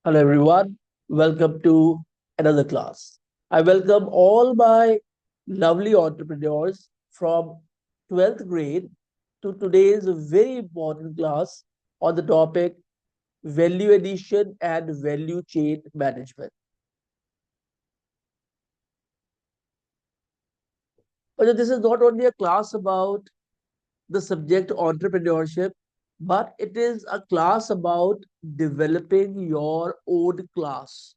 Hello everyone, welcome to another class. I welcome all my lovely entrepreneurs from 12th grade to today's very important class on the topic value addition and value chain management. But this is not only a class about the subject entrepreneurship, but it is a class about developing your own class.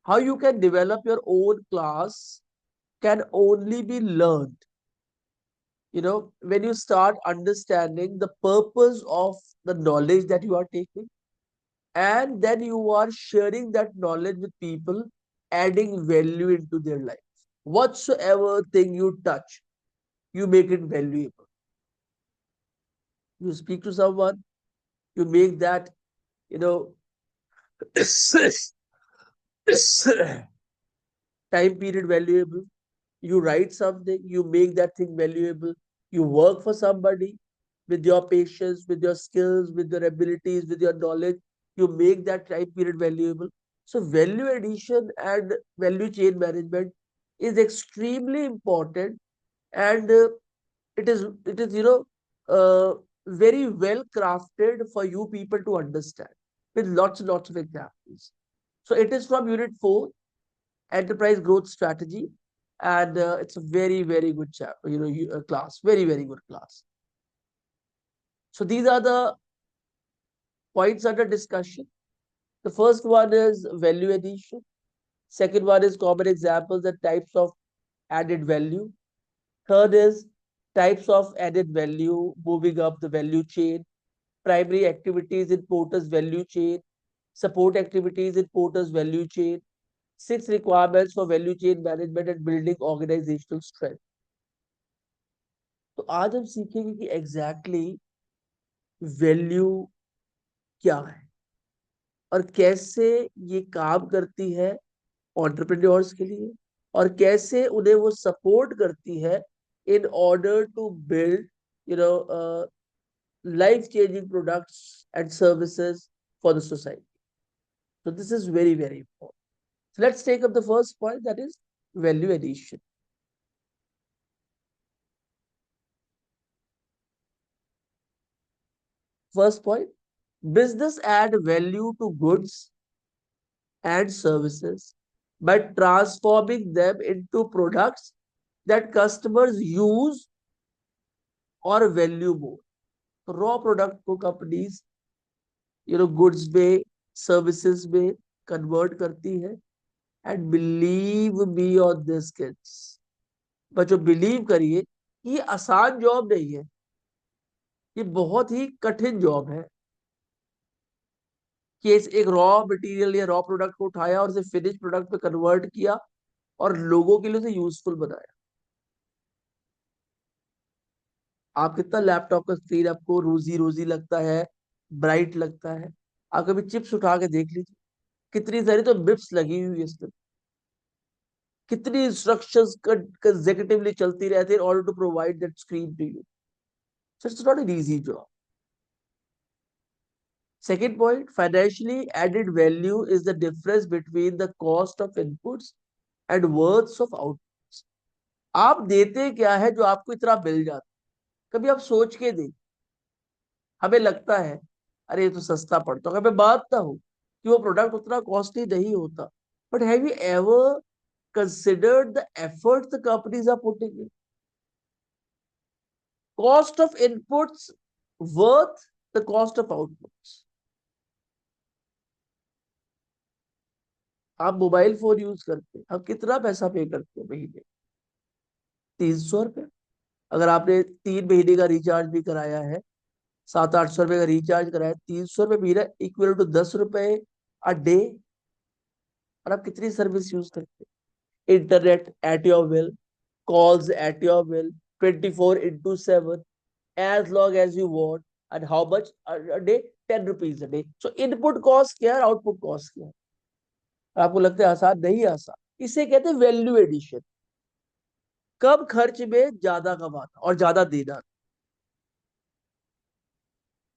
How you can develop your own class can only be learned, when you start understanding the purpose of the knowledge that you are taking, and then you are sharing that knowledge with people, adding value into their life. Whatsoever thing you touch, you make it valuable. You speak to someone, you make that, you know time period valuable. You write something, you make that thing valuable. You work for somebody with your patience, with your skills, with your abilities, with your knowledge, you make that time period valuable. So value addition and value chain management is extremely important, and it is very well crafted for you people to understand with lots and lots of examples. So it is from unit 4, enterprise growth strategy, and it's a very very good class, very very good class. So these are the points under discussion. The first one is value addition, second one is common examples and types of added value, third is types of added value moving up the value chain, primary activities in Porter's value chain, support activities in Porter's value chain, 6 requirements for value chain management and building organizational strength. तो आज हम सीखेंगे कि exactly value क्या है और कैसे ये काम करती है एंटरप्रेन्योर्स के लिए, और कैसे उन्हें वो सपोर्ट करती है in order to build you know life changing products and services for the society. So this is very very important. So let's take up the first point, that is value addition. First point, business add value to goods and services by transforming them into products that customers use or value more. तो raw product को companies goods में, services में convert करती है. And believe me on this kids, बच्चों believe करिए, ये आसान जॉब नहीं है, ये बहुत ही कठिन जॉब है कि एक रॉ मटेरियल या रॉ प्रोडक्ट को उठाया और उसे फिनिश प्रोडक्ट पे कन्वर्ट किया और लोगों के लिए उसे यूजफुल बनाया. आप कितना लैपटॉप का स्क्रीन आपको रोजी रोजी लगता है, ब्राइट लगता है, आप कभी चिप्स उठा के देख लीजिए, कितनी सारी तो बिप्स लगी हुई है इसमें, कितनी इंस्ट्रक्शंस कंसेक्यूटिवली चलती रहती है in order to provide that screen to you. So it's not an easy job. Second point, financially added value is the difference between the cost of inputs and worths of outputs. आप देते क्या है जो आपको इतना मिल जाता है? कभी आप सोच के देख, हमें लगता है अरे ये तो सस्ता पड़ता है, मैं मानता हूँ कि वो प्रोडक्ट उतना कॉस्टली नहीं होता, but have you ever considered the efforts the companies are putting in? Cost of inputs worth the cost of outputs. आप मोबाइल फोन यूज करते हैं, आप कितना पैसा पे करते हैं महीने? 300 रुपये. अगर आपने 3 महीने का रिचार्ज भी कराया है, 700-800 रुपये का रिचार्ज कराया, 300 रुपये महीना इक्वल टू 10 रुपए अ डे. और आप कितनी सर्विस यूज करते हैं? Internet at your will, calls at your will, 24/7, as long as you want. And how much a day? 10 rupees a day. So input cost क्या है, आउटपुट कॉस्ट क्या है? आपको लगता है आसान? नहीं आसान. इसे कहते हैं वैल्यू एडिशन. कम खर्च में ज्यादा कमाना और ज्यादा देना.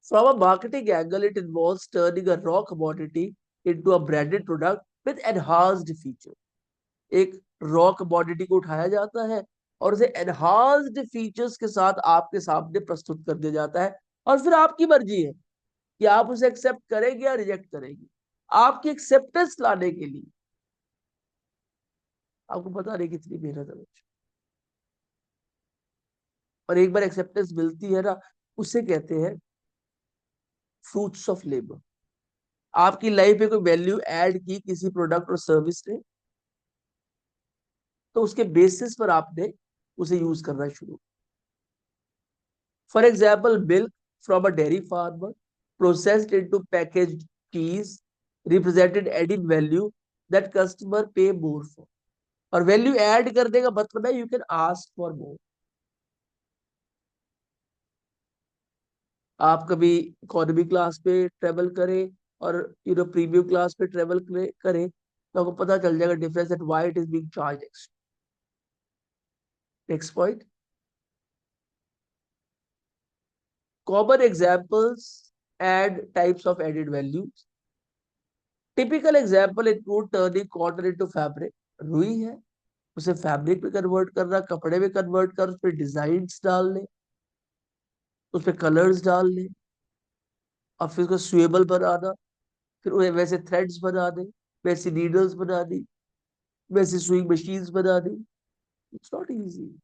From a marketing angle, it involves turning a raw commodity into a branded product with enhanced feature. एक रॉ कमोडिटी को उठाया जाता है और उसे एनहांस्ड फीचर्स के साथ आपके सामने प्रस्तुत कर दिया जाता है, और फिर आपकी मर्जी है कि आप उसे एक्सेप्ट करेंगे या रिजेक्ट करेंगे। आपकी एक्सेप्टेंस लाने के लिए आपको पता नहीं कितनी मेहनत है। और एक बार एक्सेप्टेंस मिलती है ना, उसे कहते हैं फ्रूट्स ऑफ लेबर। आपकी लाइफ में कोई वैल्यू ऐड की किसी प्रोडक्ट और सर्विस ने, तो उसके बेसिस पर आपने उसे यूज करना शुरू। For example, milk from a dairy farmer processed into packaged cheese represented added value that customer pay more for. और वैल्यू ऐड करने का मतलब है you can ask for more. आप कभी इकोनॉमी क्लास पे ट्रेवल करें और प्रीमियम क्लास पे ट्रेवल करें, तो आपको पता चल जाएगा difference at why it is being charge extra. Next point, common examples and types of added values. Typical example include turning cotton into fabric. रुई है, उसे फैब्रिक में कन्वर्ट करना, कपड़े में कन्वर्ट कर उस पर डिजाइन डालने, उस पर कलर्स डालने, और फिर उसको स्वेबल बनाना, फिर उन्हें वैसे थ्रेड्स बना दे, वैसी नीडल्स बना दी, वैसी सुइंग मशीन्स बना दी। It's not easy.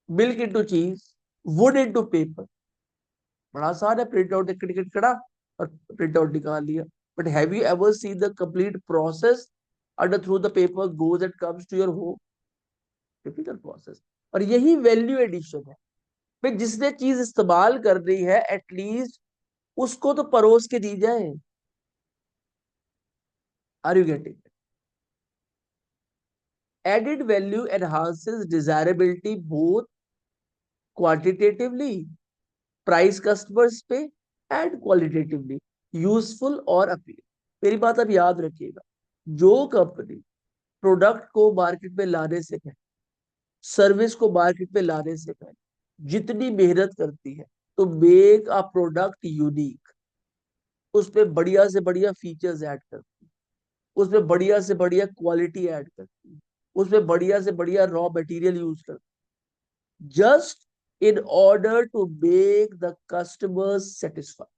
Milk into cheese, wood into paper, बड़ा आसान है, प्रिंट आउट टिकट करा और प्रिंट आउट निकाल लिया। But have you ever seen the complete process under through the paper goes and comes to your home? Typical process. और यही value addition है। फिर जिसने चीज इस्तेमाल कर रही है एटलीस्ट उसको तो परोस के दी जाए। Are you getting? Added value enhances desirability both quantitatively, price customers pay, and qualitatively, useful और अपील। मेरी बात अब याद रखिएगा, जो कंपनी प्रोडक्ट को मार्केट में लाने से पहले, सर्विस को मार्केट में लाने से पहले जितनी मेहनत करती है तो मेक अ प्रोडक्ट यूनिक, उसमें बढ़िया से बढ़िया फीचर्स ऐड करती है, उसमें बढ़िया से बढ़िया क्वालिटी ऐड करती है, उसमें बढ़िया से बढ़िया रॉ मटेरियल यूज करती है, just in order to make the customers satisfied.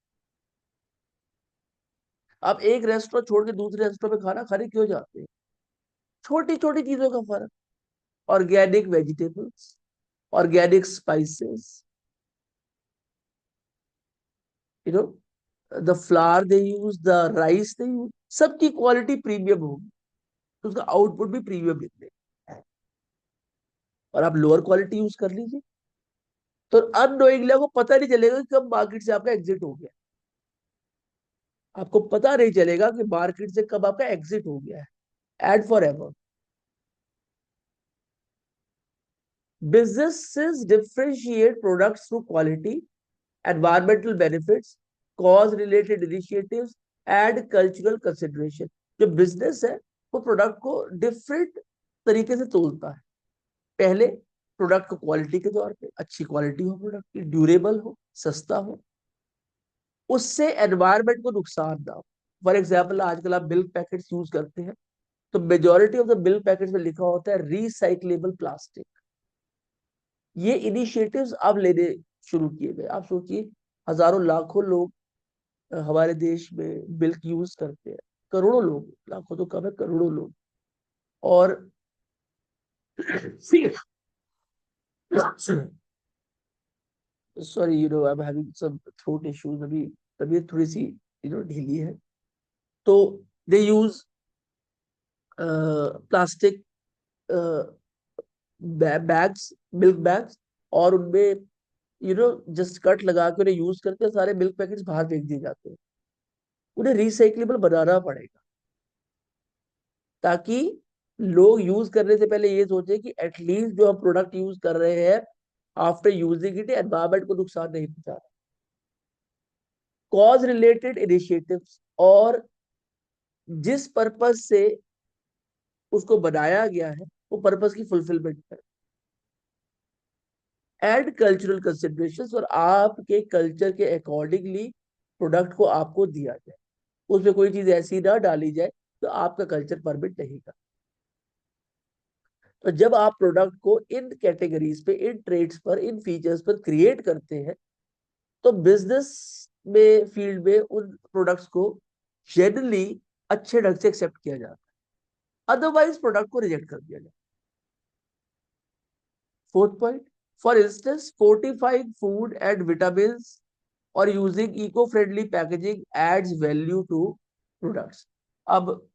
आप एक रेस्टोरेंट छोड़ के दूसरे रेस्टोरेंट में खाना खाने क्यों जाते हैं? छोटी छोटी चीजों का फर्क। Organic vegetables, organic spices, you know the flower they use, the rice they use, सबकी क्वालिटी प्रीमियम होगी तो उसका आउटपुट भी प्रीमियम निकलेगा। और आप लोअर क्वालिटी यूज कर लीजिए तो अननोइंगली आपको पता नहीं चलेगा कि कब मार्केट से आपका एग्जिट हो गया। आपको पता नहीं चलेगा कि मार्केट से कब आपका एग्जिट हो गया है। Ad forever. Businesses differentiate products through quality, environmental benefits, cause-related initiatives, and cultural consideration. जो बिजनेस है वो प्रोडक्ट को डिफरेंट तरीके से तोलता है। पहले प्रोडक्ट को क्वालिटी के तौर पे, अच्छी क्वालिटी हो प्रोडक्ट की, ड्यूरेबल हो, सस्ता हो, उससे एनवायरमेंट को नुकसान ना हो। फॉर एग्जाम्पल, आजकल आप मिल्क पैकेट्स यूज करते हैं तो majority of the milk packets में लिखा होता है रिसाइक्लेबल प्लास्टिक। ये इनिशिएटिव्स अब लेने शुरू किए गए। आप सोचिए, हजारों लाखों लोग हमारे देश में मिल्क यूज करते हैं, करोड़ों लोग, लाखों तो कम है, करोड़ों लोग। और sorry, I am having some throat issues अभी, तबीयत थोड़ी सी ढीली है। तो they use plastic bags, milk bags, और उनमें जस्ट कट लगा के उन्हें यूज करके सारे मिल्क पैकेट्स बाहर फेंक दिए जाते हैं। उन्हें रिसाइक्लेबल बनाना पड़ेगा ताकि लोग यूज करने से पहले ये सोचे कि एटलीस्ट जो हम प्रोडक्ट यूज कर रहे हैं आफ्टर यूजिंग इट एनवायरमेंट को नुकसान नहीं पहुंचा रहा। कॉज रिलेटेड इनिशिएटिव्स, और जिस पर्पस से उसको बनाया गया है वो पर्पस की फुलफिलमेंट है। एंड कल्चरल कंसिडरेशंस, और आपके कल्चर के अकॉर्डिंगली प्रोडक्ट को आपको दिया जाए। उसमें कोई चीज ऐसी ना डाली जाए तो आपका कल्चर परमिट नहीं करता। तो जब आप प्रोडक्ट को इन कैटेगरीज पे, इन ट्रेड्स पर, इन फीचर्स पर क्रिएट करते हैं, तो बिजनेस में फील्ड में उन प्रोडक्ट्स को जनरली अच्छे ढंग से एक्सेप्ट किया जाता है, अदरवाइज प्रोडक्ट को रिजेक्ट कर दिया जाता है। Fourth point, for instance fortifying food and vitamin और using eco friendly packaging adds value to products. अब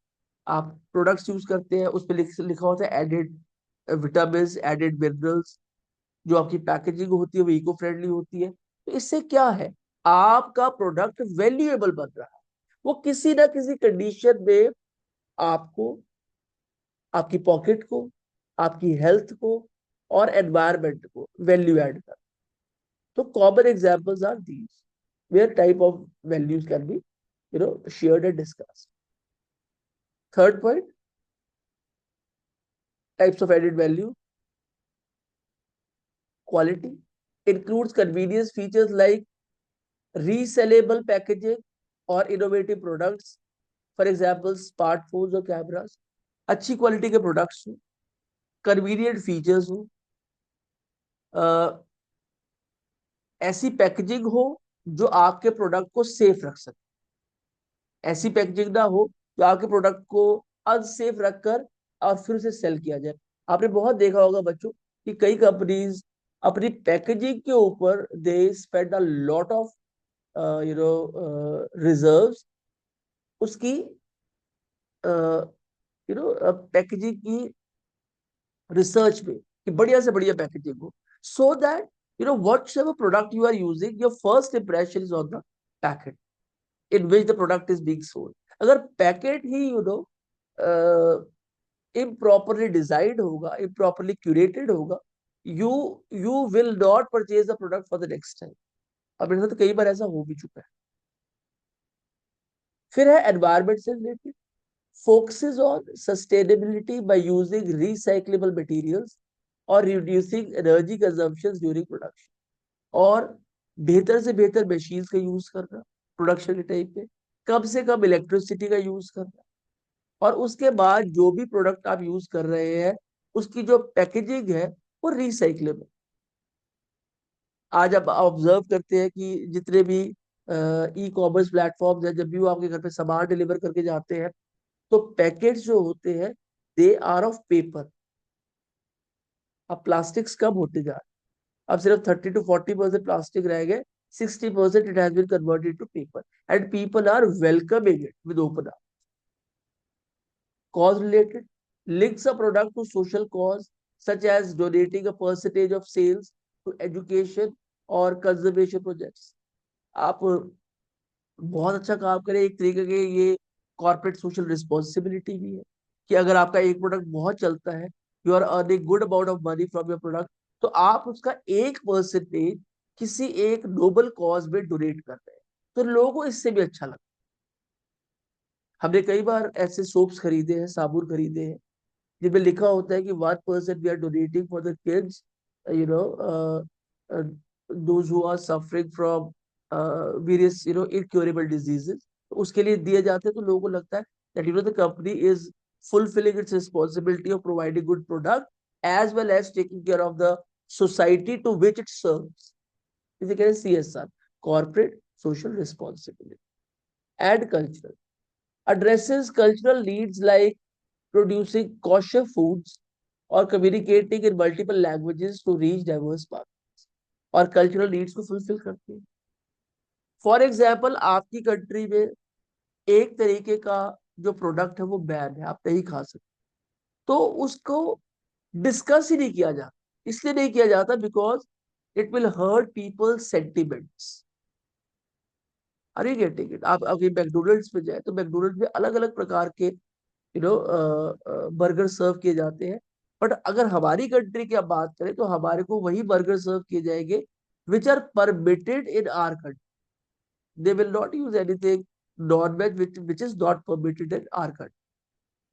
आप प्रोडक्ट्स यूज करते हैं, उस पर लिखा होता है एडेड विटामिन, एडेड मिनरल्स, जो आपकी पैकेजिंग होती है वो इको फ्रेंडली होती है। तो इससे क्या है, आपका प्रोडक्ट वैल्यूएबल बन रहा है, वो किसी ना किसी कंडीशन में आपको, आपकी पॉकेट को, आपकी हेल्थ को और एनवायरमेंट को वैल्यू ऐड कर। तो common examples are these where type of values can be shared and discussed. Third point, types of added value. Quality includes convenience features like resellable packaging or innovative products, for example smartphones और cameras. अच्छी quality के products हो, convenient features हो, ऐसी packaging हो जो आपके product को सेफ रख सके, ऐसी पैकेजिंग ना हो जो आपके प्रोडक्ट को अनसेफ रखकर और फिर उसे सेल किया जाए। आपने बहुत देखा होगा बच्चों कि कई कंपनीज अपनी पैकेजिंग के ऊपर they spend a lot of reserves उसकी पैकेजिंग की रिसर्च में, कि बढ़िया से बढ़िया पैकेजिंग हो, so that whatever product you are using, your first impression is on the packet in which the product is being sold. अगर packet ही improperly designed होगा, improperly curated होगा, you you will not purchase the product for the next time. अब मेरे साथ कई बार ऐसा हो भी चुका है। फिर है एनवायरमेंट से related, focuses on sustainability by using recyclable materials और reducing energy consumption during production, और बेहतर से बेहतर मशीन्स का यूज करना प्रोडक्शन के टाइम पे, कम से कम इलेक्ट्रिसिटी का यूज करना, और उसके बाद जो भी प्रोडक्ट आप यूज कर रहे हैं उसकी जो पैकेजिंग है वो रिसाइक्लेबल। आज आप ऑब्जर्व करते हैं कि जितने भी ई कॉमर्स प्लेटफॉर्म है, जब भी वो आपके घर पे सामान डिलीवर करके जाते हैं तो पैकेट्स जो होते हैं दे आर ऑफ पेपर। अब प्लास्टिक्स कम होते जा रहे हैं, अब सिर्फ 30 to 40% प्लास्टिक रह गए, 60% it has been converted to paper and people are welcoming it with open arms. Cause related links a product to social cause such as donating a percentage of sales to education और conservation projects। आप बहुत अच्छा काम करें, एक तरीके के ये कॉर्पोरेट सोशल रिस्पॉन्सिबिलिटी भी है कि अगर आपका एक प्रोडक्ट बहुत चलता है, you are earning good amount of money from your product, तो आप उसका 1% किसी एक नोबल कॉज में डोनेट कर रहे हैं, तो लोगों को इससे भी अच्छा लगता है। हमने कई बार ऐसे सोप्स खरीदे हैं, साबुन खरीदे हैं जिसमें लिखा होता है कि 1% we are donating for the kids, you know those who are suffering from various incurable diseases, तो उसके लिए दिए जाते हैं। तो लोगों को लगता है that the company is fulfilling its responsibility of providing good product as well as taking care of the society to which it serves. इसे कहते हैं CSR, corporate social responsibility. And cultural addresses cultural needs like producing kosher foods or communicating in multiple languages to reach diverse markets, और cultural needs को fulfil करती है। For example आपकी country में एक तरीके का जो प्रोडक्ट है वो बैन है, आप नहीं खा सकते, तो उसको डिस्कस ही नहीं किया जाता। इसलिए नहीं किया जाता because it will hurt people sentiments. Are you getting it? आप अगर मैकडोनल्ड्स पे जाए तो मैकडोनल्ड्स में अलग अलग प्रकार के बर्गर सर्व किए जाते हैं, बट अगर हमारी कंट्री की आप बात करें तो हमारे को वही बर्गर सर्व किए जाएंगे which are permitted in our country. They will not use anything non veg which is not permitted in our country.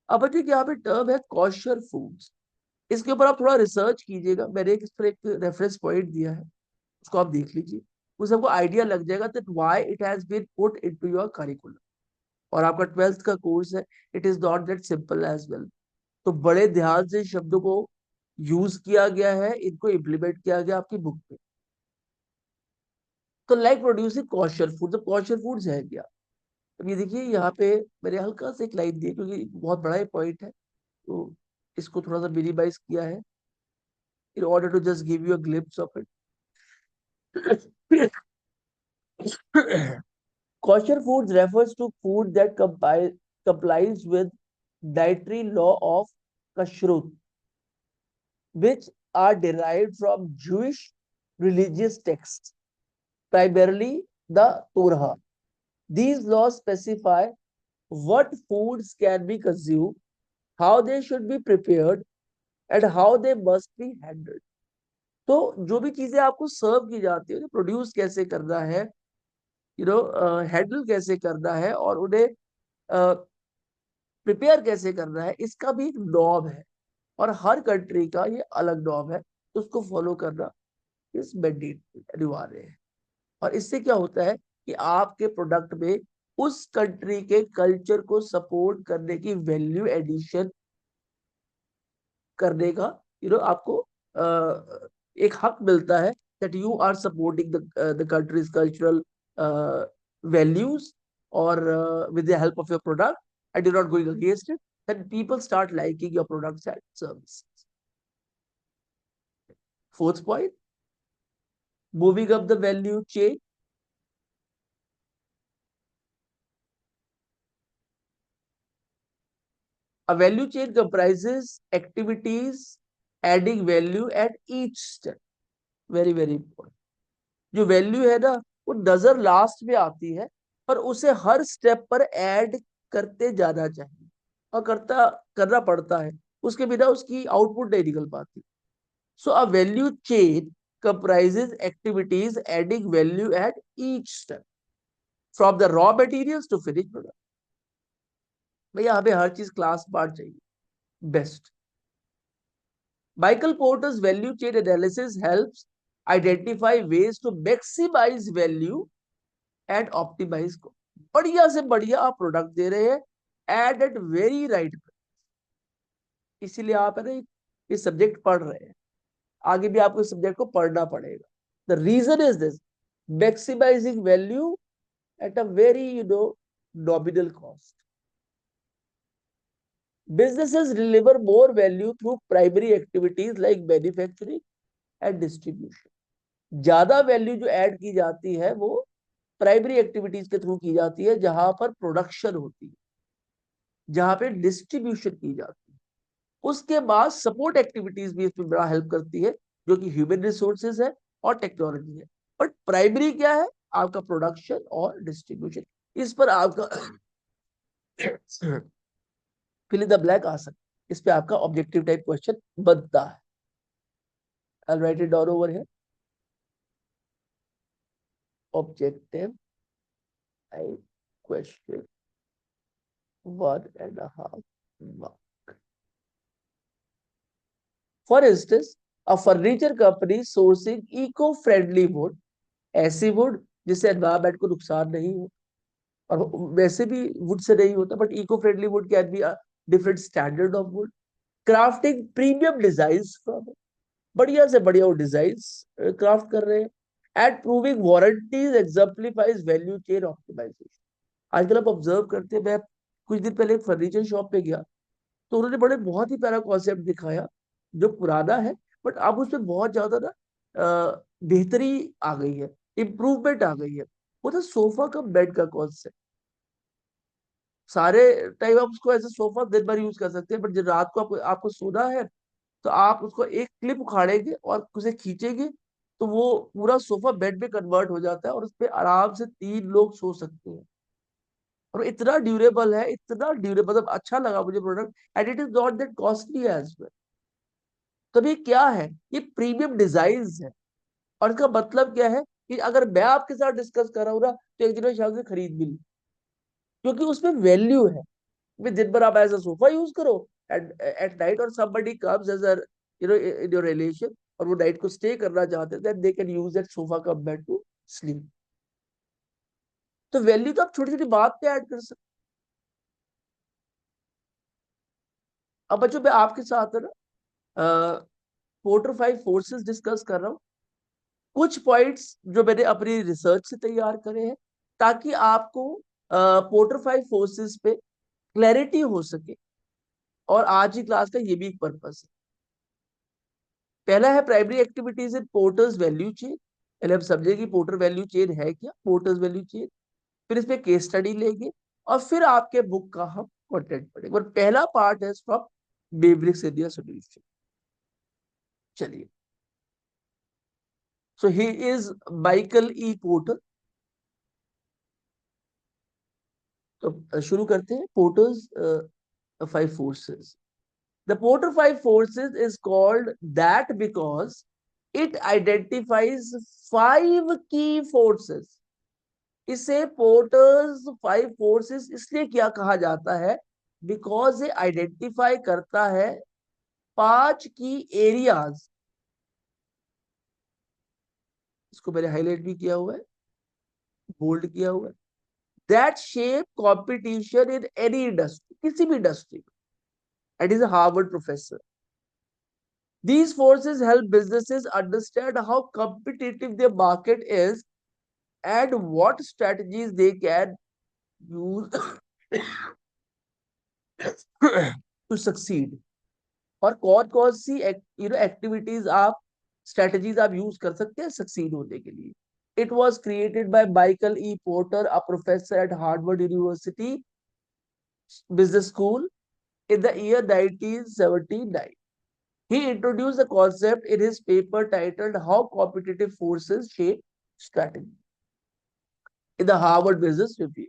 अब बच्चों यहाँ पे टर्म है कॉशर फूड्स, इसके ऊपर आप थोड़ा रिसर्च कीजिएगा, मैंने इस पर एक रेफरेंस पॉइंट दिया है, उसको आप देख लीजिए, उससे आपको आइडिया लग जाएगा that why it has been put into your curriculum. और आपका 12th का कोर्स है, it is not that simple as well. तो बड़े ध्यान से शब्दों को यूज किया गया है, इनको इम्प्लीमेंट किया गया आपकी बुक में। तो लाइक प्रोड्यूसिंग कॉशर फूड, तो कॉशर फूड्स है क्या? अब ये देखिए यहाँ पे मैंने हल्का से एक लाइन दी क्योंकि बहुत बड़ा पॉइंट है, तो इसको थोड़ा सा मिनिमाइज किया है in order to just give you a glimpse of it. Kosher foods refers to food that complies with dietary law of kashrut, which are derived from Jewish religious texts, primarily the Torah. These laws specify what foods can be consumed, how they should be prepared, and how they must be handled. तो जो भी चीजें आपको सर्व की जाती है, produce कैसे करना है, हैंडल कैसे करना है, और उन्हें प्रिपेयर कैसे करना है, इसका भी एक नॉर्म है। और हर कंट्री का ये अलग नॉर्म है, तो उसको फॉलो करना इस मैंडेटरी अनिवार्य है। और इससे क्या होता है कि आपके प्रोडक्ट में उस कंट्री के कल्चर को सपोर्ट करने की वैल्यू एडिशन करने का आपको एक हक मिलता है, that you are supporting the country's cultural values, or with the help of your product, and you're not going against it, then people start liking your products and services. Fourth point, moving up the value chain. A value chain comprises activities adding value at each step. Very very important. जो value है ना, वो नजर last में आती है, पर उसे हर स्टेप पर ऐड करते जाना चाहिए और करना पड़ता है, उसके बिना उसकी आउटपुट नहीं निकल पाती। So a value chain comprises activities adding value at each step, from the raw materials to finished product. भैया हमें हर चीज क्लास पार्ट चाहिए, best. Michael Porter's value chain analysis helps identify ways to maximize value and optimise को। बढ़िया से बढ़िया आप product दे रहे हैं एड एट वेरी राइट। इसीलिए आप है ना ये सब्जेक्ट पढ़ रहे हैं, आगे भी आपको इस सब्जेक्ट को पढ़ना पड़ेगा। The reason is this, maximising value at a very nominal cost. Businesses deliver more value through primary activities like manufacturing and distribution. ज्यादा वैल्यू जो ऐड की जाती है वो प्राइमरी एक्टिविटीज के थ्रू की जाती है, जहां पर प्रोडक्शन होती है, जहां पे डिस्ट्रीब्यूशन की जाती है। उसके बाद सपोर्ट एक्टिविटीज भी इसमें बड़ा हेल्प करती है, जो कि ह्यूमन रिसोर्सेज है और टेक्नोलॉजी है। बट प्राइमरी क्या है? आपका प्रोडक्शन और डिस्ट्रीब्यूशन। इस पर आपका फिल इन द ब्लैंक आ सकता है, इस पे आपका ऑब्जेक्टिव टाइप क्वेश्चन बनता है। I'll write it down over here. Objective type question 1.5 mark. For instance, a furniture company sourcing eco-friendly wood, ऐसी वुड जिससे एनवायरमेंट को नुकसान नहीं हो, और वैसे भी वुड से नहीं होता, but eco friendly wood can be different standard of wood. Crafting premium design from, बढ़िया से बढ़िया वो डिजाइन क्राफ्ट कर रहे हैं। And proving warranties exemplifies value chain optimization. आजकल आप ऑब्जर्व करते हैं, मैं कुछ दिन पहले फर्नीचर शॉप पे गया, तो उन्होंने बड़े बहुत ही प्यारा कॉन्सेप्ट दिखाया, जो पुराना है बट अब उसमें बहुत ज्यादा ना बेहतरी आ गई है, इम्प्रूवमेंट आ गई है। वो था सोफा का बेड का कॉन्सेप्ट। सारे टाइम आप उसको ऐसे सोफा दिन भर यूज कर सकते हैं, बट जब रात को आपको सोना है, तो आप उसको एक क्लिप उखाड़ेंगे और उसे खींचेंगे, तो वो पूरा सोफा बेड में कन्वर्ट हो जाता है, और उस पर आराम से 3 लोग सो सकते हैं। और इतना ड्यूरेबल है, इतना ड्यूरेबल, मतलब अच्छा लगा मुझे product, and it is not that costly as well. तो ये क्या है? ये प्रीमियम डिजाइन है। और इसका मतलब क्या है कि अगर मैं आपके साथ डिस्कस कर रहा हूँ ना, तो एक दिन में शायद से खरीद भी ली, क्योंकि उसमें वैल्यू है। में दिन भर आप एज अ सोफा यूज करो, एट नाइट, और somebody comes as a in your relation, और वो नाइट को स्टे करना चाहते हैं, then they can use that sofa come bed to sleep। तो वैल्यू तो आप छोटी छोटी बात पे ऐड कर सकते अब बच्चों मैं आपके साथ है ना पोर्टर 5 फोर्सेस डिस्कस कर रहा हूँ, कुछ पॉइंट्स जो मैंने अपनी रिसर्च से तैयार करे हैं, ताकि आपको पोर्टर 5 फोर्सेस पे क्लैरिटी हो सके। और आज की क्लास का ये भी एक पर्पस है। पहला है primary activities in porters value chain. पहले हम समझे कि पोर्टर वैल्यू चेन है क्या, पोर्टर्स वैल्यू चेन। फिर इस पे केस स्टडी लेंगे और फिर आपके बुक का हम कंटेंट पढ़ेंगे। और पहला पार्ट है फ्रॉम बेब्रिक्स इंडिया सोल्यूशन। चलिए, so he is Michael E Porter. तो शुरू करते हैं। Porter's 5 forces. The Porter 5 forces is called that because it identifies 5 key forces. इसे पोर्टर्स 5 फोर्सेस इसलिए क्या कहा जाता है, बिकॉज ये आइडेंटिफाई करता है 5 की एरियाज। इसको मैंने हाईलाइट भी किया हुआ है, बोल्ड किया हुआ है। That shape competition in any industry, किसी भी इंडस्ट्री में। And is a Harvard professor. These forces help businesses understand how competitive their market is and what strategies they can use to succeed. और कौन कौन सी activities आप, strategies आप use कर सकते हैं सक्सीड होने के लिए। It was created by Michael E porter, a professor at Harvard university business school in the year 1979. He introduced the concept in his paper titled How Competitive Forces Shape Strategy in the Harvard Business Review.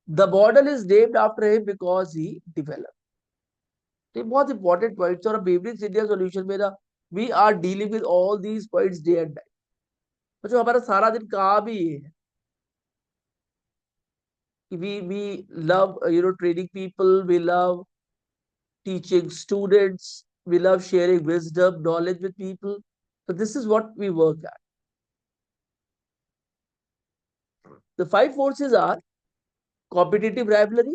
The model is named after him because he developed. तो बहुत important points और बेब्रिक्स India solution में ना we are dealing with all these points day and night. तो जो हमारा सारा दिन काम ही ये है कि we love training people, we love teaching students, we love sharing wisdom, knowledge with people. So this is what we work at. The 5 forces are competitive rivalry,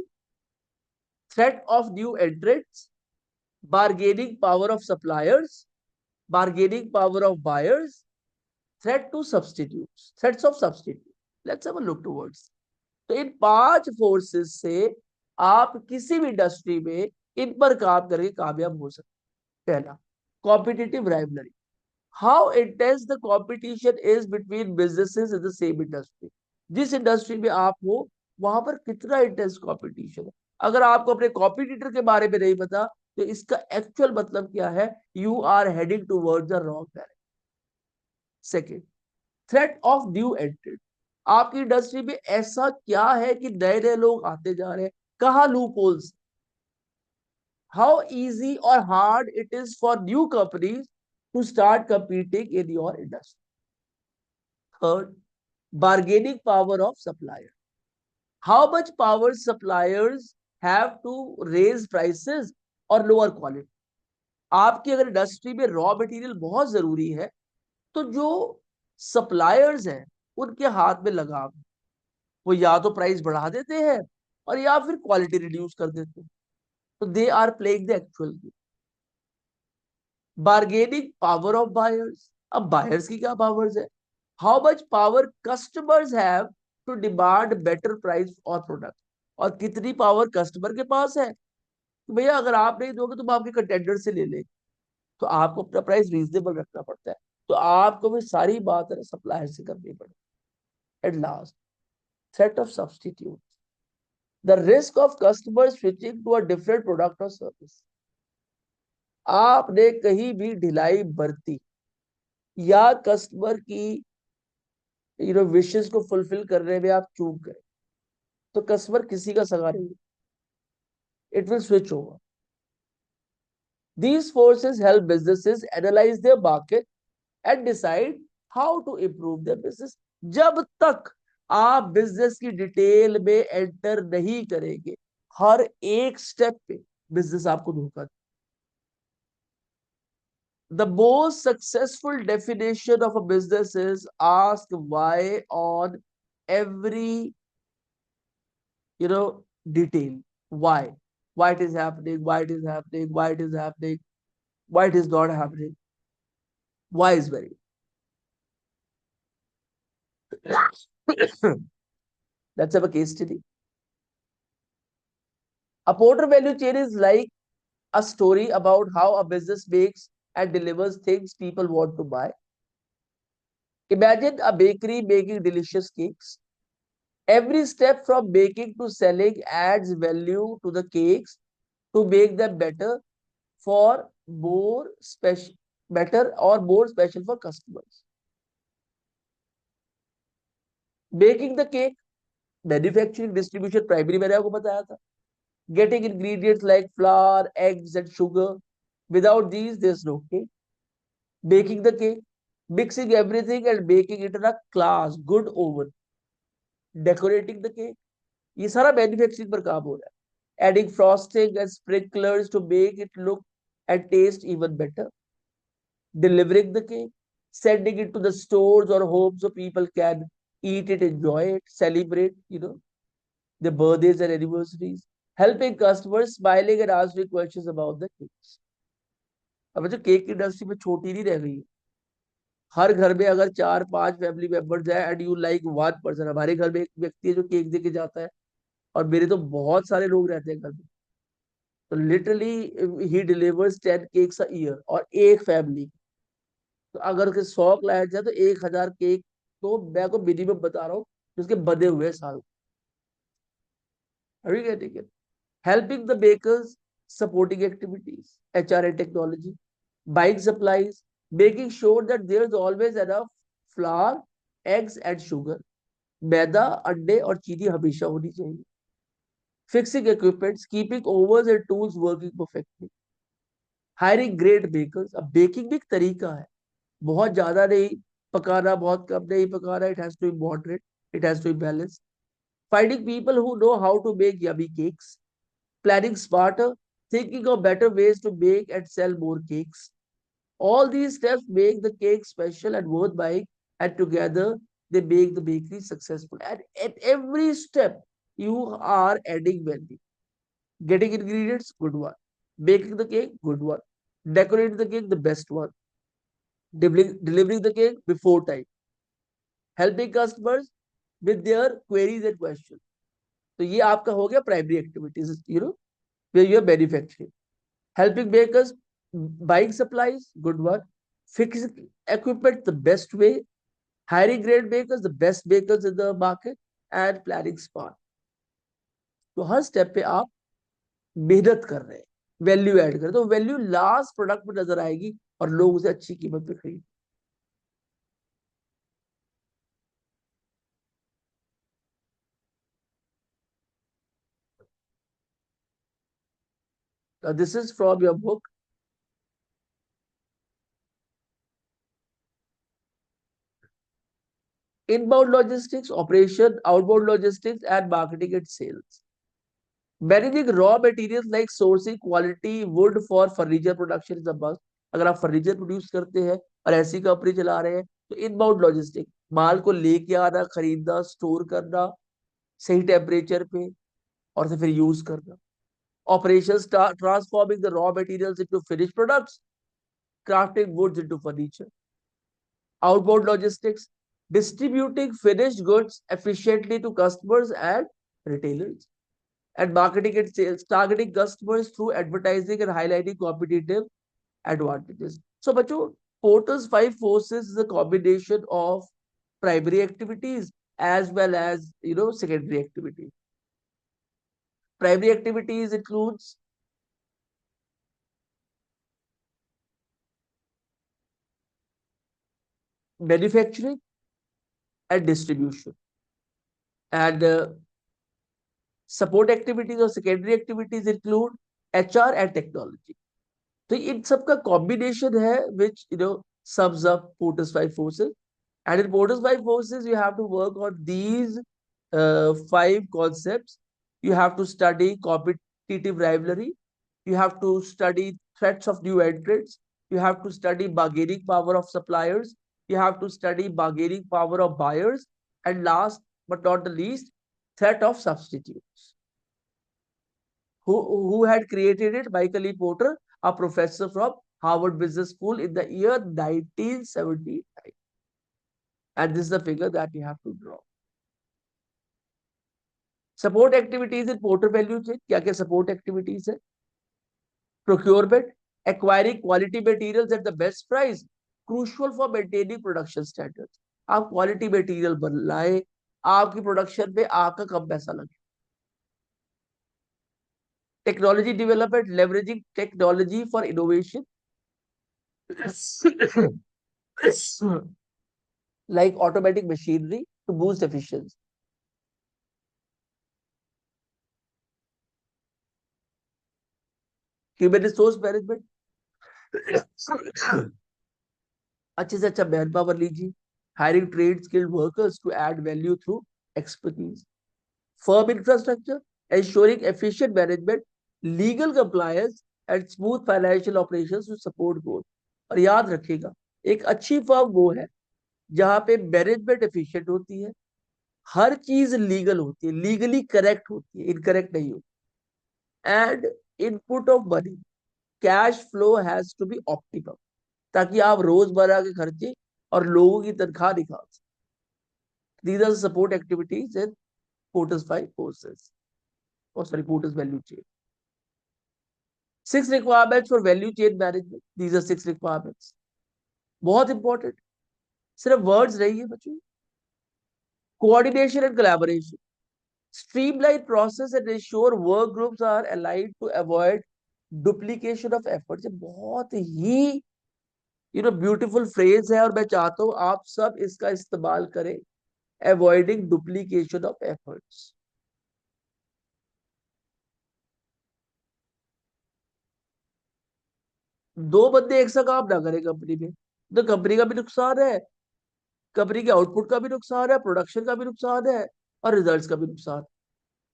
threat of new entrants, bargaining power of suppliers, bargaining power of buyers, threat to substitutes, threats of substitute. Let's have a look towards. तो इन 5 forces से आप किसी भी industry में इन पर काम करके कामयाब हो सकते हैं। पहला, competitive rivalry. How intense the competition is between businesses in the same industry. जिस इंडस्ट्री में आप हो वहां पर कितना इंटेंस कंपटीशन है। अगर आपको अपने कॉम्पिटिटर के बारे में नहीं पता तो इसका एक्चुअल मतलब क्या है, you are heading towards the wrong direction. Second, threat of new entrant. आपकी इंडस्ट्री में ऐसा क्या है कि नए नए लोग आते जा रहे हैं, कहाँ लूप होल्स। हाउ इजी और hard it is for new companies to start competing in your industry. Third, bargaining power of supplier. How much power suppliers have to raise prices or lower quality. आपकी अगर industry में raw material बहुत जरूरी है तो जो suppliers हैं उनके हाथ में लगाम, वो या तो प्राइस बढ़ा देते हैं और या फिर क्वालिटी रिड्यूस कर देते हैं। तो they are playing the actual game. Bargaining power of buyers. अब बायर्स की क्या पावर्स है, how much power customers have to demand better price और प्रोडक्ट। और कितनी पावर कस्टमर के पास है कि भैया अगर आप नहीं दोगे तो हम आपके कंटेंडर से ले लेंगे। तो आपको अपना प्राइस रीजनेबल रखना पड़ता है। तो आपको भी सारी बात है सप्लायर से करनी पड़ेगी। At last, threat of substitute. The risk of customer switching to a different product और सर्विस। आपने कहीं भी ढिलाई बरती या कस्टमर की विशेष को फुलफिल करने में आप चूक गए तो कस्टमर किसी का सगा नहीं, it will switch over. These forces help businesses analyze their market and decide how to improve their business. जब तक आप बिजनेस की डिटेल में एंटर नहीं करेंगे, हर एक स्टेप पे बिजनेस आपको धोखा दे। The most successful definition of a business is ask why on every detail. Why? Why it is happening, why it is happening, why it is happening, why it is not happening, why is very. Let's have a case study. A Porter value chain is like a story about how a business makes and delivers things people want to buy. Imagine a bakery making delicious cakes. Every step from baking to selling adds value to the cakes to make them for more special, better or more special for customers. Baking the cake, manufacturing, distribution, primary मैंने आपको बताया था. Getting ingredients like flour, eggs, and sugar. Without these, there's no cake. Baking the cake, mixing everything and baking it in a class, good oven. Decorating the cake, ये सारा manufacturing पर काम हो रहा है. Adding frosting and sprinklers to make it look and taste even better. Delivering the cake, sending it to the stores or homes so people can eat it, enjoy it, celebrate, their birthdays and anniversaries. Helping customers, smiling and answering questions about the cakes. अब जो cake industry में छोटी नहीं रह गई है. हर घर में अगर 4-5 फैमिली मेंबर्स है and you like one person. हमारे घर में एक व्यक्ति है जो केक दे के जाता है, और मेरे तो बहुत सारे लोग रहते हैं घर में. तो literally he delivers 10 cakes a year, और एक फैमिली. तो अगर उसके 100 क्लाइंट्स है तो 1,000 केक तो मैं को मिनिमम बता रहा हूँ उसके बने हुए साल. Are you getting it? Helping the bakers, supporting activities, HR and technology, buying supplies, making sure that there's always enough flour, eggs and sugar. मैदा, अंडे और चीनी हमेशा होनी चाहिए. Fixing equipments, keeping ovens and tools working perfectly. Hiring great bakers. अब baking भी एक तरीका है, बहुत ज्यादा नहीं पकाना, बहुत कम नहीं पकाना. It has to be moderate, it has to be balanced. Finding people who know how to make yummy cakes. Planning smarter, thinking of better ways to make and sell more cakes. All these steps make the cake special and worth buying, and together they make the bakery successful. And at every step, you are adding value. Getting ingredients, good one. Baking the cake, good one. Decorating the cake, the best one. Delivering the cake before time. Helping customers with their queries and questions. तो ये आपका हो गया primary activities, where you are manufacturing. Helping bakers, buying supplies, good one. Fixing equipment the best way. Hiring great bakers, the best bakers in the market, and planning smart. तो हर step पे आप मेहनत कर रहे हैं, वैल्यू ऐड कर रहे हैं, तो वैल्यू लास्ट प्रोडक्ट में नजर आएगी और लोग उसे अच्छी कीमत पे खरीद. This is from your book. Inbound logistics, operation, outbound logistics, and marketing and sales. Managing raw materials like sourcing quality wood for furniture production is a must. अगर आप फर्नीचर प्रोड्यूस करते हैं और ऐसी कंपनी चला रहे हैं तो इनबाउंड लॉजिस्टिक, माल को लेके आना, खरीदना, स्टोर करना सही टेम्परेचर पे, और फिर यूज करना. Operations, transforming the raw materials into finished products, crafting woods into furniture. Outbound logistics, distributing finished goods efficiently to customers and retailers. And marketing and sales, targeting customers through advertising and highlighting competitive advantages. So, बच्चों, Porter's five forces is a combination of primary activities as well as secondary activities. Primary activities includes manufacturing and distribution, and support activities or secondary activities include HR and technology. तो इन सब का combination है which sums up Porter's five forces. And in Porter's five forces, you have to work on these five concepts. You have to study competitive rivalry. You have to study threats of new entrants. You have to study bargaining power of suppliers. You have to study bargaining power of buyers. And last but not the least, threat of substitutes. who had created it? Michael E. Porter, a professor from Harvard Business School in the year 1979. And this is the figure that you have to draw. Support activities in Porter value chain. क्या क्या support activities है? Procurement, acquiring quality materials at the best price, crucial for maintaining production standards. आप quality material लाए, आपकी production पे आपका कम पैसा लगे. Technology development, leveraging technology for innovation, like automatic machinery to boost efficiency. Human resource management, अच्छे से अच्छा मैन पावर लीजिए. Hiring trained skilled workers to add value through expertise. Firm infrastructure, ensuring efficient management, legal compliance and smooth financial operations to support growth. और याद रखिएगा, एक अच्छी firm वो है जहां पे मैनेजमेंट एफिशिएंट होती है, हर चीज लीगल होती है, लीगली करेक्ट होती है, इनकरेक्ट नहीं होती. And input of money, cash flow has to be optimum, ताकि आप रोजमर्रा के खर्चे और लोगों की तनख्वाह निकाल सकें. These are the support activities in Porter's five courses. Oh, sorry, Porter's value chain. 6 requirements for value chain management. These are 6 requirements. बहुत इंपॉर्टेंट, सिर्फ वर्ड्स नहीं है बच्चों. Coordination and collaboration. Streamline process and ensure work groups are aligned to avoid duplication of efforts. ये बहुत ही beautiful phrase है और मैं चाहता हूं आप सब इसका इस्तेमाल करें. Avoiding duplication of efforts. दो बंदे एक साथ काम ना करें कंपनी में तो कंपनी का भी नुकसान है, कंपनी के आउटपुट का भी नुकसान है, प्रोडक्शन का भी नुकसान है और रिजल्ट्स का भी नुकसान.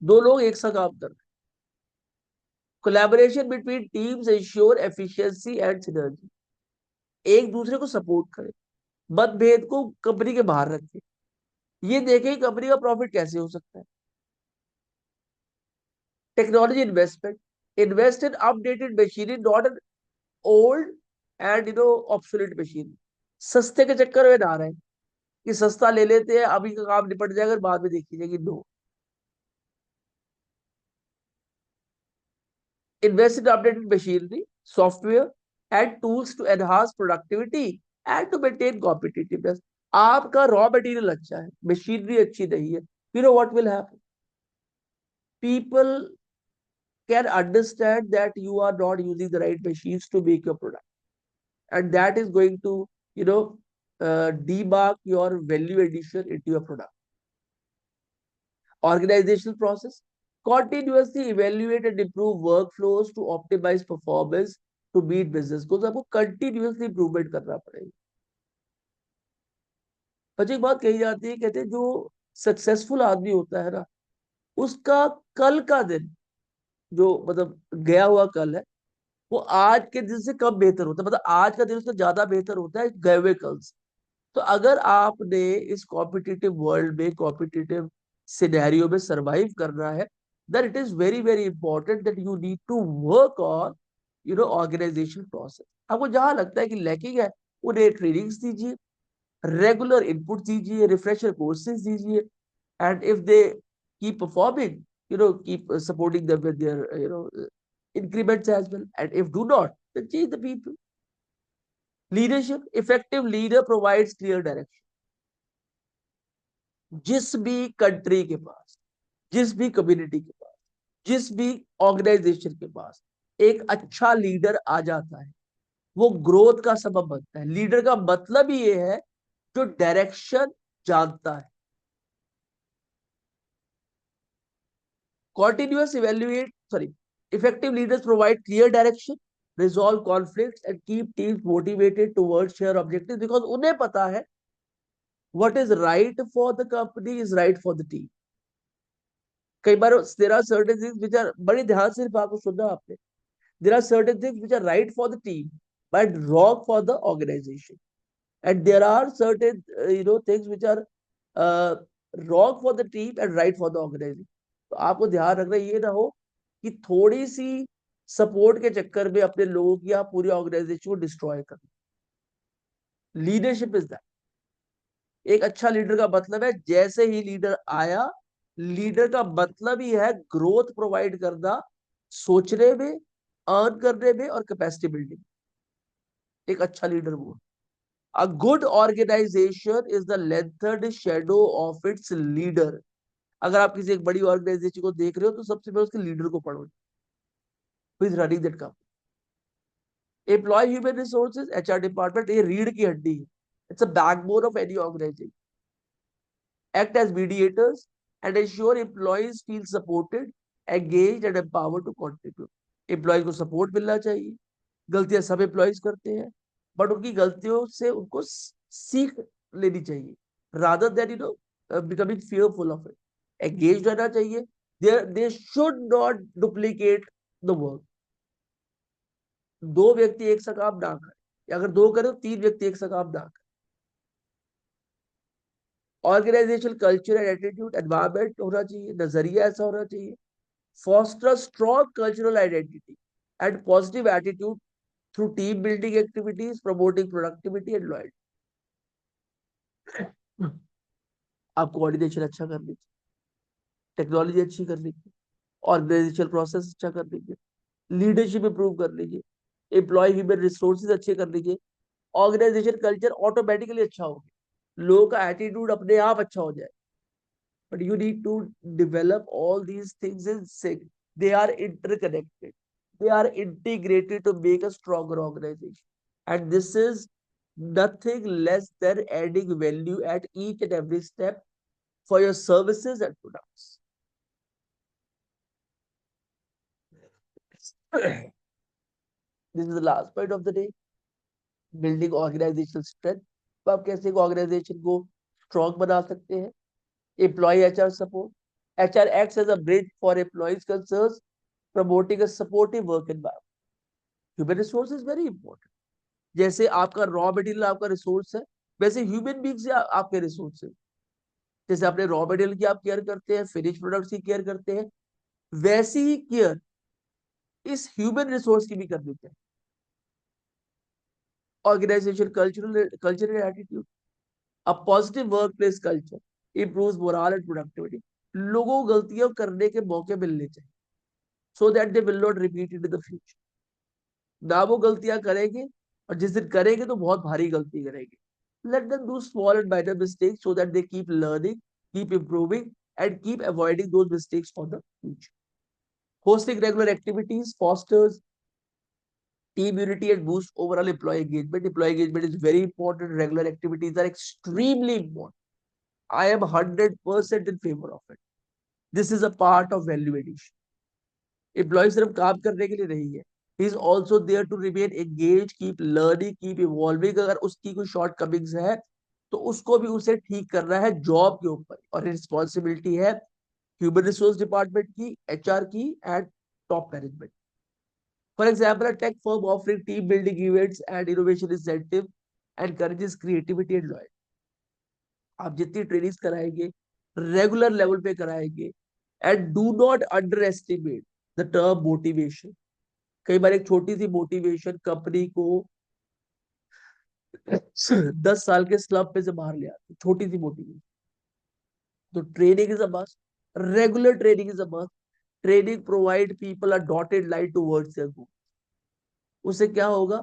दो लोग एक साथ काम कर रहे हैं. Collaboration between teams ensure efficiency and synergy. एक दूसरे को सपोर्ट करें, मतभेद को कंपनी के बाहर रखें, ये देखें कंपनी का प्रॉफिट कैसे हो सकता है. Technology investment, invest in updated machinery, not an old and obsolete machine. सस्ते के चक्कर में ना रहे कि सस्ता ले लेते हैं, अभी का काम निपट जाएगा, बाद में देखी जाएगी. No, invest in updated machinery, software, and tools to enhance productivity and to maintain competitiveness. आपका रॉ मटेरियल अच्छा है, मशीनरी अच्छी नहीं है, you know what will happen? People can understand that you are not using the right machines to make your product, and that is going to, demark your value addition into your product. Organizational process, continuously evaluate and improve workflows to optimize performance to meet business goals. आपको continuously improvement करना पड़ेगा. बच्चे एक बात कही जाती है, कहते हैं जो सक्सेसफुल आदमी होता है ना, उसका कल का दिन, जो मतलब गया हुआ कल है, वो आज के दिन से कम बेहतर होता है. मतलब आज का दिन उसका ज्यादा बेहतर होता है गए हुए कल से. तो अगर आपने इस कॉम्पिटिटिव वर्ल्ड में, कॉम्पिटिटिव सिनेरियो में सरवाइव करना है, then it is very very important that you need to work on organization process. आपको जहां लगता है कि लैकिंग है, उन्हें ट्रेनिंग्स दीजिए, रेगुलर इनपुट दीजिए, रिफ्रेशर कोर्सेज दीजिए, and if they keep performing, keep supporting them with their increments as well. And if do not, then change the people. Leadership, effective leader provides clear direction. जिस भी country के पास, जिस भी community के पास, जिस भी organisation के पास एक अच्छा लीडर आ जाता है, वो ग्रोथ का सबब बनता है. लीडर का मतलब ही ये है जो डायरेक्शन जानता है. Continuous evaluate, sorry, effective leaders provide clear direction, resolve conflicts and keep teams motivated towards shared objectives, because उन्हें पता है what is right for the company is right for the team. कई बार there are certain things which are, बड़ी ध्यान से बात को सुनना आपने, there are certain things which are right for the team but wrong for the organization, and there are certain things which are wrong for the team and right for the organization. तो आपको ध्यान रखना ये ना हो कि थोड़ी सी support के चक्कर में अपने लोगों की आप पूरी ऑर्गेनाइजेशन को डिस्ट्रॉय कर। Leadership is that. एक अच्छा लीडर का मतलब है जैसे ही लीडर आया, लीडर का मतलब ही है ग्रोथ प्रोवाइड करना, सोचने में, अर्न करने में और कैपेसिटी बिल्डिंग। एक अच्छा लीडर वो। A good organization is the lengthened shadow of its leader. अगर आप किसी एक बड़ी ऑर्गेनाइजेशन को देख रहे हो तो सबसे पहले उसके लीडर को पढ़ो। Who is running that company? Employee human resources, HR department, ये रीढ़ की हड्डी है। It's a backbone of any organization. Act as mediators and ensure employees feel supported, engaged and empowered to contribute. Employees को support मिलना चाहिए। गलतियां सब एम्प्लॉयज करते हैं, बट उनकी गलतियों से उनको सीख लेनी चाहिए, rather than becoming fearful of it. Engage रहना चाहिए। They should not duplicate the work. दो व्यक्ति एक सा काम ना करें, या अगर दो करें तो तीन व्यक्ति एक सा काम ना करें। Organisation culture and attitude, environment होना चाहिए, नजरिया ऐसा होना चाहिए। Foster strong cultural identity and positive attitude through team building activities, promoting productivity and loyalty. आप कोऑर्डिनेशन अच्छा कर लीजिए, टेक्नोलॉजी अच्छी कर लीजिए, ऑर्गेनाइजेशन प्रोसेस अच्छा कर लीजिए, लीडरशिप इंप्रूव कर लीजिए, एम्प्लॉय ह्यूमन रिसोर्सेज अच्छे कर लीजिए, ऑर्गेनाइजेशन कल्चर ऑटोमेटिकली अच्छा होगा, लोगों का एटीट्यूड अपने आप अच्छा हो जाए। But you need to develop all these things in sync. They are interconnected, they are integrated to make a stronger organization, and this is nothing less than adding value at each and every step for your services and products. This is the last point of the day, building organizational strength. तो आप कैसे organisation को strong बना सकते हैं? Employ HR support, HR acts as a bridge for employees concerns, promoting a supportive work environment. Human resource is very important. जैसे आपका raw material आपका रिसोर्स है, वैसे ह्यूमन बींग्स आपके रिसोर्स है। जैसे अपने रॉ मटेरियल की आप केयर करते हैं, फिनिश प्रोडक्ट्स की केयर करते हैं, वैसी ही केयर इस ह्यूमन रिसोर्स की भी करनी चाहिए। Organisation cultural attitude, a positive work place culture improves morale and productivity. लोगों को गलतियां करने के मौके मिलने चाहिए, so that they will not repeat it in the future. ना वो गलतियां करेंगे, और जिस दिन करेंगे तो बहुत भारी गलती करेंगे। Let them do small and minor mistakes so that they keep learning, keep improving, and keep avoiding those mistakes for the future. Hosting regular activities fosters team unity and boosts overall employee engagement. Employee engagement is very important. Regular activities are extremely important. I am 100% in favor of it. This is a part of value addition. Employee सिर्फ काम करने के लिए नहीं है. He is also there to remain engaged, keep learning, keep evolving. अगर उसकी कोई shortcomings है तो उसको भी उसे ठीक करना है जॉब के ऊपर, और रिस्पॉन्सिबिलिटी है ह्यूमन रिसोर्स डिपार्टमेंट की, एचआर की and top management. For example, a tech firm offering team building events and innovation incentive encourages creativity and loyalty. आप जितनी ट्रेनिंग कराएंगे, रेगुलर लेवल पे कराएंगे, and do not under estimate the term motivation. कई बार एक छोटी सी मोटिवेशन कंपनी को 10 साल के स्लम पे से बाहर ले आती, छोटी सी मोटिवेशन। तो training is a must, regular training is a must. Training provide people a dotted line towards their goal. उससे क्या होगा?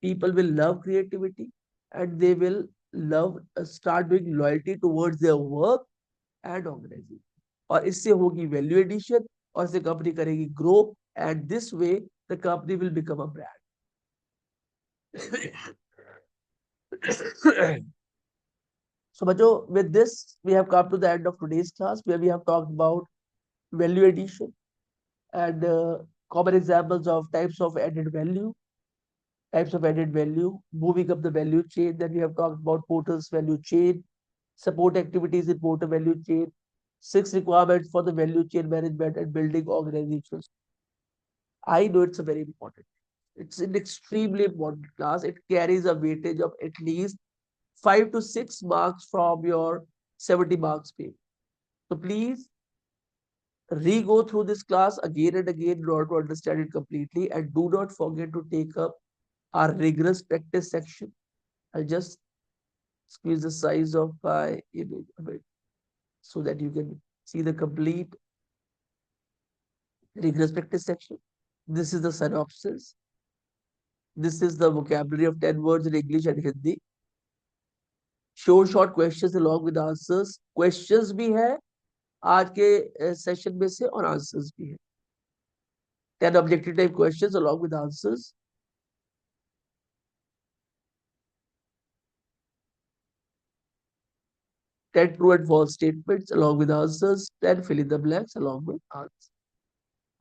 People will love creativity, and they will love start doing loyalty towards their work and organisation. और इससे होगी value addition, और इससे company करेगी grow, and this way the company will become a brand. So, Bacho, with this, we have come to the end of today's class, where we have talked about value addition and common examples of types of added value, moving up the value chain. Then we have talked about portal's value chain, support activities in portal value chain, 6 requirements for the value chain management, and building organizations. I know it's a very important. It's an extremely important class. It carries a weightage of at least 5 to 6 marks from your 70 marks paper. So please Re-go through this class again and again in order to understand it completely, and do not forget to take up our rigorous practice section. I'll just squeeze the size of my image a bit so that you can see the complete rigorous practice section. This is the synopsis. This is the vocabulary of 10 words in English and Hindi. Short questions along with answers. Questions भी है आज के session में से और answers भी है. 10 objective type questions along with answers. 10 true and false statements along with answers. 10 fill in the blanks along with answers.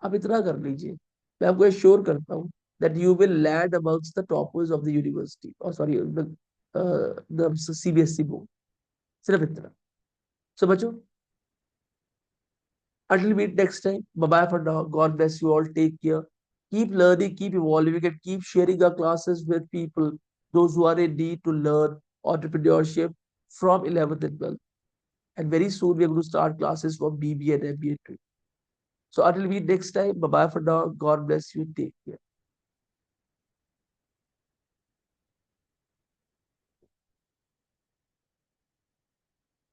आप इतना कर लीजिए. मैं आपको एश्योर करता हूँ that you will land amongst the toppers of the university. Or sorry, the CBSE board. सिर्फ इतना. So बच्चों, until we meet next time, bye bye for now. God bless you all. Take care. Keep learning, keep evolving, and keep sharing our classes with people, those who are in need to learn entrepreneurship from 11th and 12th. And very soon we're going to start classes from BBA and MBA too. So until we meet next time, bye bye for now. God bless you. Take care.